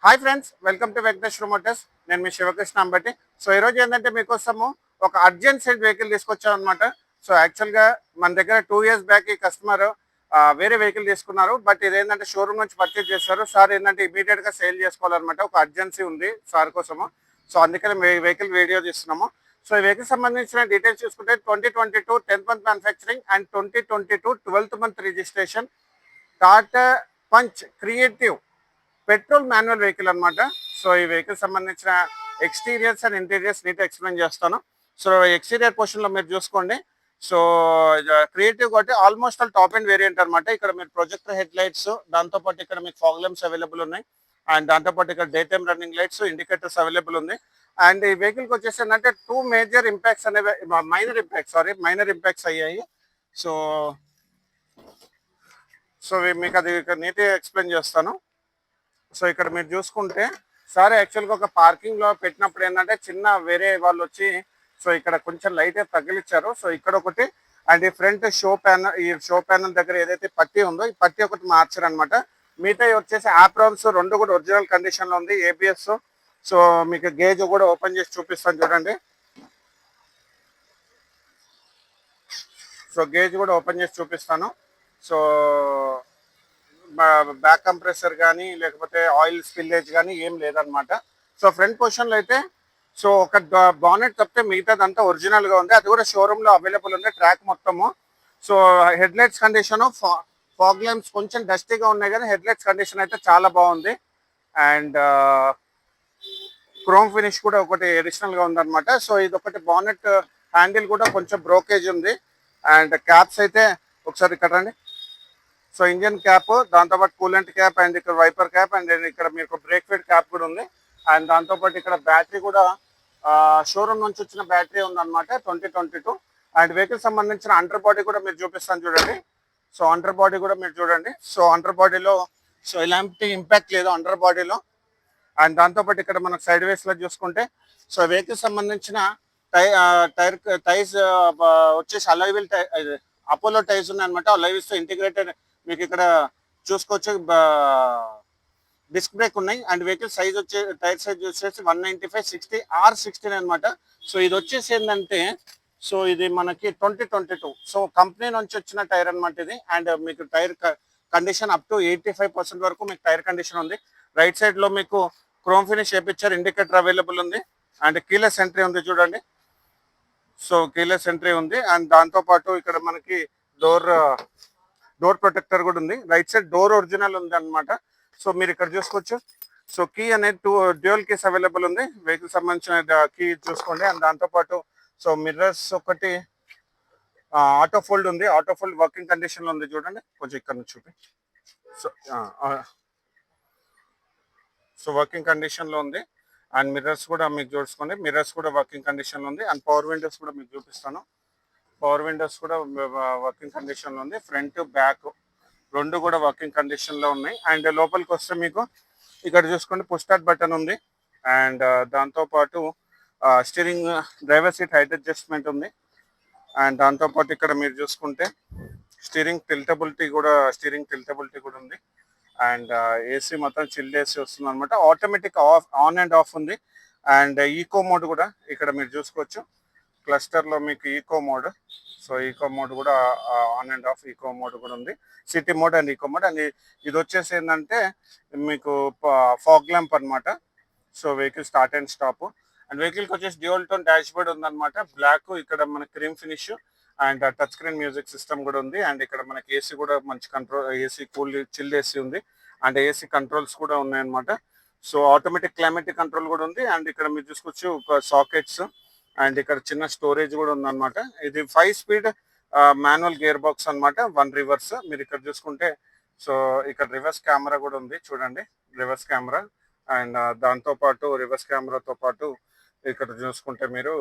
Hi friends, welcome to Venkateswara Motors. నేను మీ Sivakrishna Ambati. So ఈరోజు ఏంటంటే మీకోసము ఒక అర్జెంట్ సైడ్ వెహికల్ తీసుకొచ్చాం అనమాట. సో యాక్చువల్గా మన దగ్గర 2 years బ్యాక్ ఈ కస్టమర్ వేరే వెహికల్ తీసుకున్నారు. బట్ ఇదేంటంటే షోరూమ్ నుంచి పర్చేజ్ చేస్తారు. సార్ ఏంటంటే ఇమీడియట్గా సేల్ చేసుకోవాలన్నమాట. ఒక అర్జెన్సీ ఉంది సార్ కోసము. సో అందుకని వెహికల్ వీడియో తీస్తున్నాము. సో ఈ వెహికల్ సంబంధించిన డీటెయిల్స్ చూసుకుంటే 2022 10th month manufacturing and 2022 12th month registration Tata Punch Creative petrol manual vehicle అనమాట. సో ఈ వెహికల్ సంబంధించిన exteriors and interiors neat explain చేస్తాను. సో ఎక్స్టీరియర్ పోర్షన్లో మీరు చూసుకోండి. సో క్రియేటివ్ కాబట్టి almost all top and variant అనమాట. ఇక్కడ మీరు ప్రొజెక్టర్ హెడ్ లైట్స్, దాంతోపాటు ఇక్కడ మీకు ఫాగ్ ల్యాంప్స్ అవైలబుల్ ఉన్నాయి. అండ్ దాంతోపాటు ఇక్కడ day time running lights, indicators available ఉంది. అండ్ ఈ వెహికల్కి వచ్చేసి ఏంటంటే 2 మేజర్ ఇంపాక్ట్స్ అనేవి, మైనర్ ఇంపాక్ట్స్ అయ్యాయి. సో సో మీకు అది నీట్గా ఎక్స్ప్లెయిన్ చేస్తాను. సో ఇక్కడ మీరు చూసుకుంటే సార్ యాక్చువల్గా ఒక పార్కింగ్లో పెట్టినప్పుడు ఏంటంటే చిన్న వేరే వాళ్ళు వచ్చి సో ఇక్కడ కొంచెం లైట్ తగిలిచ్చారు. సో ఇక్కడ ఒకటి అండ్ ఈ ఫ్రంట్ షో ప్యానల్ దగ్గర ఏదైతే పట్టీ ఉందో ఈ పట్టీ ఒకటి మార్చారు అనమాట. మిగతా వచ్చేసి ఆప్రాన్స్ రెండు కూడా ఒరిజినల్ కండిషన్లో ఉంది. ఏబిఎస్. సో మీకు గేజ్ కూడా ఓపెన్ చేసి చూపిస్తాను చూడండి. సో గేజ్ కూడా ఓపెన్ చేసి చూపిస్తాను. సో బ్యాక్ కంప్రెసర్ కానీ లేకపోతే ఆయిల్ స్పిల్లేజ్ కానీ ఏం లేదనమాట. సో ఫ్రంట్ పొజిషన్లో అయితే సో ఒక బానెట్ తప్పితే మిగతాదంతా ఒరిజినల్గా ఉంది. అది కూడా షోరూంలో అవైలబుల్ ఉంది ట్రాక్ మొత్తము. So head lights condition, fog lamps కొంచెం డస్టీగా ఉన్నాయి కానీ హెడ్ లైట్స్ కండిషన్ అయితే చాలా బాగుంది. అండ్ క్రోమ్ ఫినిష్ కూడా ఒకటి అడిషనల్గా ఉందన్నమాట. సో ఇది ఒకటి బానెట్ హ్యాండిల్ కూడా కొంచెం బ్రోకేజ్ ఉంది. అండ్ క్యాప్స్ అయితే ఒకసారి ఇక్కడ రండి. సో ఇంజన్ క్యాప్, దాంతోపాటు కూలెంట్ క్యాప్, అండ్ ఇక్కడ వైపర్ క్యాప్, అండ్ ఇక్కడ మీకు బ్రేక్ ఫిట్ క్యాప్ కూడా ఉంది. అండ్ దాంతోపాటు ఇక్కడ బ్యాటరీ కూడా షోరూమ్ నుంచి వచ్చిన బ్యాటరీ ఉందన్నమాట 2022. అండ్ వెహికల్ సంబంధించిన అండర్ బాడీ కూడా మీరు చూపిస్తాను చూడండి. సో అండర్ బాడీ కూడా మీరు చూడండి. సో అండర్ బాడీలో సో ఎలాంటి ఇంపాక్ట్ లేదు అండర్ బాడీలో. అండ్ దాంతోపాటు ఇక్కడ మనకు సైడ్ వేస్లో చూసుకుంటే సో వెహికల్ సంబంధించిన టైర్స్ వచ్చేసి అలైవిల్ అపోలో టైర్స్ ఉన్నాయన్నమాట. అలైవిల్స్తో ఇంటిగ్రేటెడ్ మీకు ఇక్కడ చూసుకోవచ్చు. డిస్క్ బ్రేక్ ఉన్నాయి. And vehicle size tyre size వచ్చేసి 195/60 R16 అనమాట. సో ఇది వచ్చేసి ఏంటంటే సో ఇది మనకి 2022 సో కంపెనీ నుంచి వచ్చిన టైర్ అనమాట ఇది. అండ్ మీకు టైర్ కండిషన్ అప్ టు 85% వరకు మీకు టైర్ కండిషన్ ఉంది. రైట్ సైడ్ లో మీకు క్రోమ్ ఫినిష్ చేపించారు. ఇండికేటర్ అవైలబుల్ ఉంది. అండ్ కీలెస్ ఎంట్రీ ఉంది చూడండి. సో కీలెస్ ఎంట్రీ ఉంది. అండ్ దాంతోపాటు ఇక్కడ మనకి డోర్ ప్రొటెక్టర్ కూడా ఉంది. రైట్ సైడ్ డోర్ ఒరిజినల్ ఉంది అనమాట. సో మీరు ఇక్కడ చూసుకోవచ్చు. సో కీ అనేది డ్యూయల్ కీస్ అవైలబుల్ ఉంది. వెహికల్ సంబంధించిన కీ చూసుకోండి. అండ్ దాంతోపాటు సో మిర్రర్స్ ఒకటి ఆటో ఫోల్డ్ ఉంది. ఆటో ఫోల్డ్ వర్కింగ్ కండిషన్లో ఉంది చూడండి. కొంచెం ఇక్కడ నుంచి చూపి. సో వర్కింగ్ కండిషన్లో ఉంది. అండ్ మిర్రర్స్ కూడా మీకు చూసుకోండి. మిర్రర్స్ కూడా వర్కింగ్ కండిషన్లో ఉంది. అండ్ పవర్ విండోస్ కూడా మీకు చూపిస్తాను. పవర్ విండోస్ కూడా వర్కింగ్ కండిషన్లో ఉంది. ఫ్రంట్ బ్యాక్ రెండు కూడా వర్కింగ్ కండిషన్లో ఉన్నాయి. అండ్ లోపలికి వస్తే మీకు ఇక్కడ చూసుకోండి పుష్ స్టార్ట్ బటన్ ఉంది. అండ్ దాంతోపాటు steering driver seat height adjustment ఉంది. అండ్ దాంతోపాటు ఇక్కడ మీరు చూసుకుంటే స్టీరింగ్ టిల్టబిలిటీ కూడా ఉంది. అండ్ ఏసీ మొత్తం చిల్డ్ ఏసీ వస్తుంది అనమాట. ఆటోమేటిక్ ఆన్ అండ్ ఆఫ్ ఉంది. అండ్ ఈకో మోడ్ కూడా ఇక్కడ మీరు చూసుకోవచ్చు. క్లస్టర్లో మీకు eco mode. So eco mode కూడా on and off eco mode కూడా ఉంది. City mode and eco mode. And ఇది వచ్చేసి ఏంటంటే మీకు ఫాగ్ ల్యాంప్ అనమాట. So vehicle start and stop. And వెహికల్కి వచ్చేసి డ్యూయల్ టోన్ డాష్ బోర్డ్ ఉందన్నమాట. బ్లాక్, ఇక్కడ మన cream finish and touch screen music system కూడా ఉంది. అండ్ ఇక్కడ మనకి ఏసీ కూడా మంచి కంట్రోల్, ఏసీ చిల్డ్ ఏసీ ఉంది. అండ్ ఏసీ కంట్రోల్స్ కూడా ఉన్నాయన్నమాట. సో ఆటోమేటిక్ క్లైమేటిక్ కంట్రోల్ కూడా ఉంది. అండ్ ఇక్కడ మీరు చూసుకోవచ్చు సాకెట్స్. అండ్ ఇక్కడ చిన్న స్టోరేజ్ కూడా ఉందన్నమాట. ఇది 5 స్పీడ్ మాన్యువల్ గేర్ బాక్స్ అనమాట. 1 రివర్స్. మీరు ఇక్కడ చూసుకుంటే సో ఇక్కడ రివర్స్ కెమెరా కూడా ఉంది చూడండి. Reverse camera. అండ్ దాంతోపాటు రివర్స్ కెమెరాతో పాటు ఇక్కడ చూసుకుంటే మీరు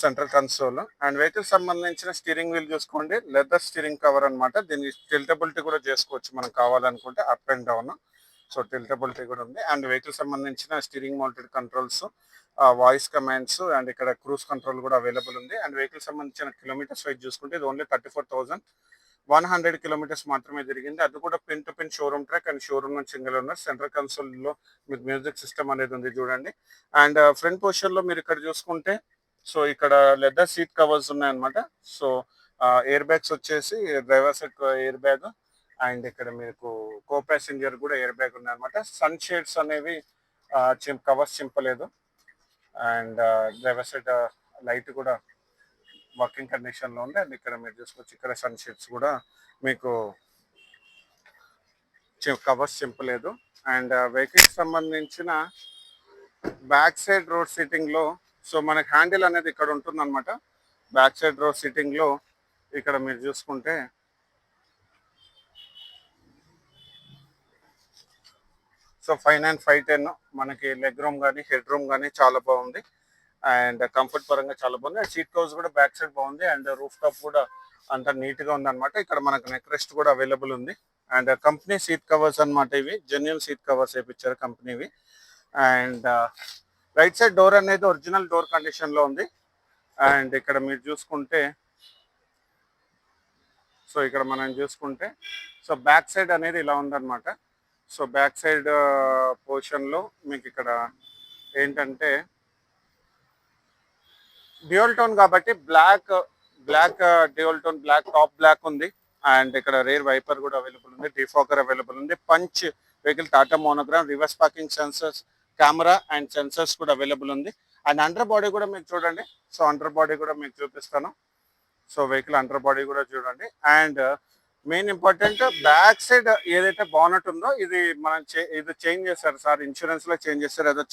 సెంట్రల్ కన్సోల్. అండ్ వెహికల్ సంబంధించిన స్టీరింగ్ వీల్ చూసుకోండి. లెదర్ స్టీరింగ్ కవర్ అనమాట. దీన్ని టిల్టబిలిటీ కూడా చేసుకోవచ్చు మనం కావాలనుకుంటే, అప్ అండ్ డౌన్. సో టిల్టబిలిటీ కూడా ఉంది. అండ్ వెహికల్ సంబంధించిన steering mounted controls, voice commands, and ఇక్కడ క్రూజ్ కంట్రోల్ కూడా అవైలబుల్ ఉంది. అండ్ వెహికల్ సంబంధించిన కిలోమీటర్స్ వైజ్ చూసుకుంటే ఇది ఓన్లీ 34,000 100 కిలోమీటర్స్ మాత్రమే తిరిగింది. అది కూడా pin to pin showroom track and showroom నుంచి సింగిల్ ఓనర్. సెంట్రల్ కన్సోల్లో మీకు మ్యూజిక్ సిస్టమ్ అనేది ఉంది చూడండి. అండ్ ఫ్రంట్ పొజిషన్లో మీరు ఇక్కడ చూసుకుంటే సో ఇక్కడ లెదర్ సీట్ కవర్స్ ఉన్నాయన్నమాట. సో ఎయిర్ బ్యాగ్స్ వచ్చేసి driver side airbag and ఇక్కడ మీకు కో ప్యాసింజర్ కూడా ఎయిర్ బ్యాగ్ ఉన్నాయన్నమాట. సన్ షేడ్స్ అనేవి కవర్స్ చింపలేదు. అండ్ డ్రైవర్ సైడ్ లైట్ కూడా వర్కింగ్ కండిషన్ లో ఉంది. అండ్ ఇక్కడ మీరు చూసుకోవచ్చు ఇక్కడ సన్ షేడ్స్ కూడా మీకు కవర్స్ చింపలేదు. అండ్ వెహికల్ సంబంధించిన బ్యాక్ సైడ్ రోడ్ సీటింగ్ లో సో మనకి హ్యాండిల్ అనేది ఇక్కడ ఉంటుంది అనమాట. బ్యాక్ సైడ్ రోడ్ సీటింగ్ లో ఇక్కడ మీరు చూసుకుంటే సో 5'9" మనకి లెగ్ రూమ్ కానీ హెడ్ రూమ్ కానీ చాలా బాగుంది. అండ్ కంఫర్ట్ పరంగా చాలా బాగుంది. అండ్ సీట్ కవర్స్ కూడా బ్యాక్ సైడ్ బాగుంది. అండ్ రూఫ్ టాప్ కూడా అంత నీట్ గా ఉంది అనమాట. ఇక్కడ మనకు నెక్ రెస్ట్ కూడా అవైలబుల్ ఉంది. అండ్ కంపెనీ సీట్ కవర్స్ అనమాట. ఇవి జెన్యున్ సీట్ కవర్స్ వేయించారు కంపెనీవి. అండ్ రైట్ సైడ్ డోర్ అనేది ఒరిజినల్ డోర్ కండిషన్ లో ఉంది. అండ్ ఇక్కడ మీరు చూసుకుంటే సో ఇక్కడ మనం చూసుకుంటే సో బ్యాక్ సైడ్ అనేది ఇలా ఉందన్నమాట. సో బ్యాక్ సైడ్ పోర్షన్లో మీకు ఇక్కడ ఏంటంటే డ్యూయల్ టోన్ కాబట్టి black dual tone black top black ఉంది. అండ్ ఇక్కడ రేర్ వైపర్ కూడా అవైలబుల్ ఉంది. డిఫాకర్ అవైలబుల్ ఉంది. Punch vehicle Tata monogram reverse parking sensors camera and sensors కూడా అవైలబుల్ ఉంది. అండ్ అండర్ బాడీ కూడా మీకు చూడండి. సో అండర్ బాడీ కూడా మీకు చూపిస్తాను. సో వెహికల్ అండర్ బాడీ కూడా చూడండి. And main important back side ఏదైతే బానెట్ ఉందో ఇది మనం ఇది చేంజ్ చేశారు సార్, ఇన్సూరెన్స్ లో చేంజ్ చేశారు. ఏదో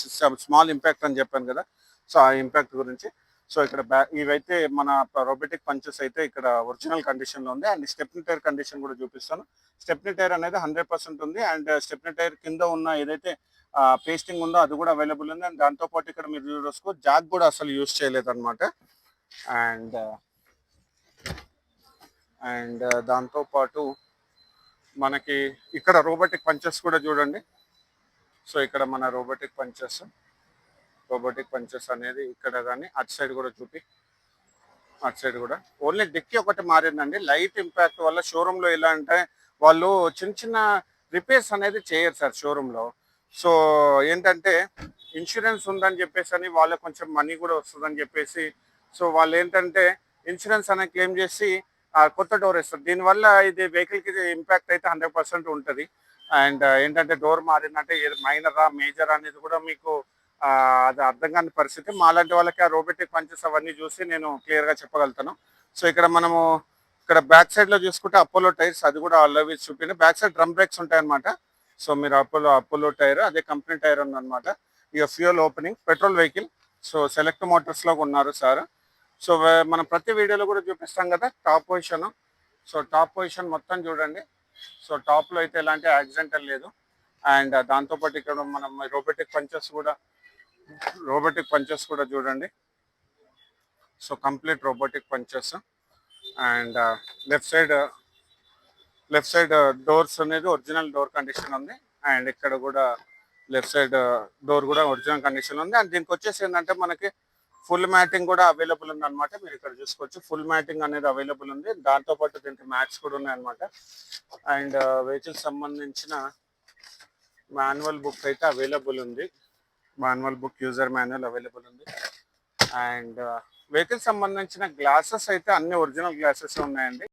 స్మాల్ ఇంపాక్ట్ అని చెప్పాను కదా. సో ఆ ఇంపాక్ట్ గురించి సో ఇక్కడ ఇవైతే మన రోబోటిక్ పంచెస్ అయితే ఇక్కడ ఒరిజినల్ కండిషన్ లో ఉంది. అండ్ స్టెప్నీ టైర్ కండిషన్ కూడా చూపిస్తాను. స్టెప్నీ టైర్ అనేది 100% ఉంది. అండ్ స్టెప్నీ టైర్ కింద ఉన్న ఏదైతే పేస్టింగ్ ఉందో అది కూడా అవైలబుల్ ఉంది. అండ్ దాంతో పాటు ఇక్కడ మీరు చూసుకో జాక్ కూడా అసలు యూజ్ చేయలేదు అనమాట. అండ్ దాంతో పాటు మనకి ఇక్కడ రోబోటిక్ పంచెస్ కూడా చూడండి. సో ఇక్కడ మన రోబోటిక్ పంచెస్ అనేది ఇక్కడ కానీ అటు సైడ్ కూడా అటు సైడ్ కూడా ఓన్లీ డిక్కీ ఒకటి మారిందండి. లైట్ ఇంపాక్ట్ వల్ల షోరూంలో ఎలా అంటే వాళ్ళు చిన్న రిపేర్స్ అనేది చేయరు సార్ షోరూంలో. సో ఏంటంటే ఇన్సూరెన్స్ ఉందని చెప్పేసి అని వాళ్ళకి కొంచెం మనీ కూడా వస్తుందని చెప్పేసి సో వాళ్ళు ఏంటంటే ఇన్సూరెన్స్ అనేది క్లెయిమ్ చేసి కొత్త డోర్ ఇస్తారు. దీనివల్ల ఇది వెహికల్కి ఇంపాక్ట్ అయితే 100% ఉంటుంది. అండ్ ఏంటంటే డోర్ మారిందంటే మైనరా మేజర్ అనేది కూడా మీకు అది అర్థం కాని పరిస్థితి. మాలాంటి వాళ్ళకి ఆ రోబోటిక్ పంచెస్ అవన్నీ చూసి నేను క్లియర్గా చెప్పగలుగుతాను. సో ఇక్కడ బ్యాక్ సైడ్లో చూసుకుంటే అపోలో టైర్స్ అది కూడా ఆల్రెడీ చూపింది. బ్యాక్ సైడ్ డ్రమ్ బ్రేక్స్ ఉంటాయన్నమాట. సో మీరు అపోలో టైర్ అదే కంపెనీ టైర్ ఉందన్నమాట. ఇక fuel opening petrol vehicle. So select మోటార్స్లో ఉన్నారు సార్. సో మనం ప్రతి వీడియోలో కూడా చూపిస్తాం కదా top position. So top position మొత్తం చూడండి. సో టాప్లో అయితే ఎలాంటి యాక్సిడెంటల్ లేదు. అండ్ దాంతోపాటు ఇక్కడ మనం రోబోటిక్ పంచెస్ కూడా చూడండి. So complete robotic punches. And left side doors అనేది ఒరిజినల్ డోర్ కండిషన్ ఉంది. అండ్ ఇక్కడ కూడా లెఫ్ట్ సైడ్ డోర్ కూడా ఒరిజినల్ కండిషన్ ఉంది. అండ్ దీనికి వచ్చేసి ఏంటంటే మనకి ఫుల్ మ్యాటింగ్ కూడా అవైలబుల్ ఉంది అనమాట. మీరు ఇక్కడ చూసుకోవచ్చు ఫుల్ మ్యాటింగ్ అనేది అవైలబుల్ ఉంది. దాంతోపాటు దీనికి మ్యాట్స్ కూడా ఉన్నాయి అనమాట. అండ్ వెహికల్ సంబంధించిన మాన్యువల్ బుక్ అయితే అవైలబుల్ ఉంది. యూజర్ మాన్యువల్ అవైలబుల్ ఉంది. అండ్ వెహికల్ సంబంధించిన గ్లాసెస్ అయితే అన్ని ఒరిజినల్ గ్లాసెస్ ఉన్నాయండి.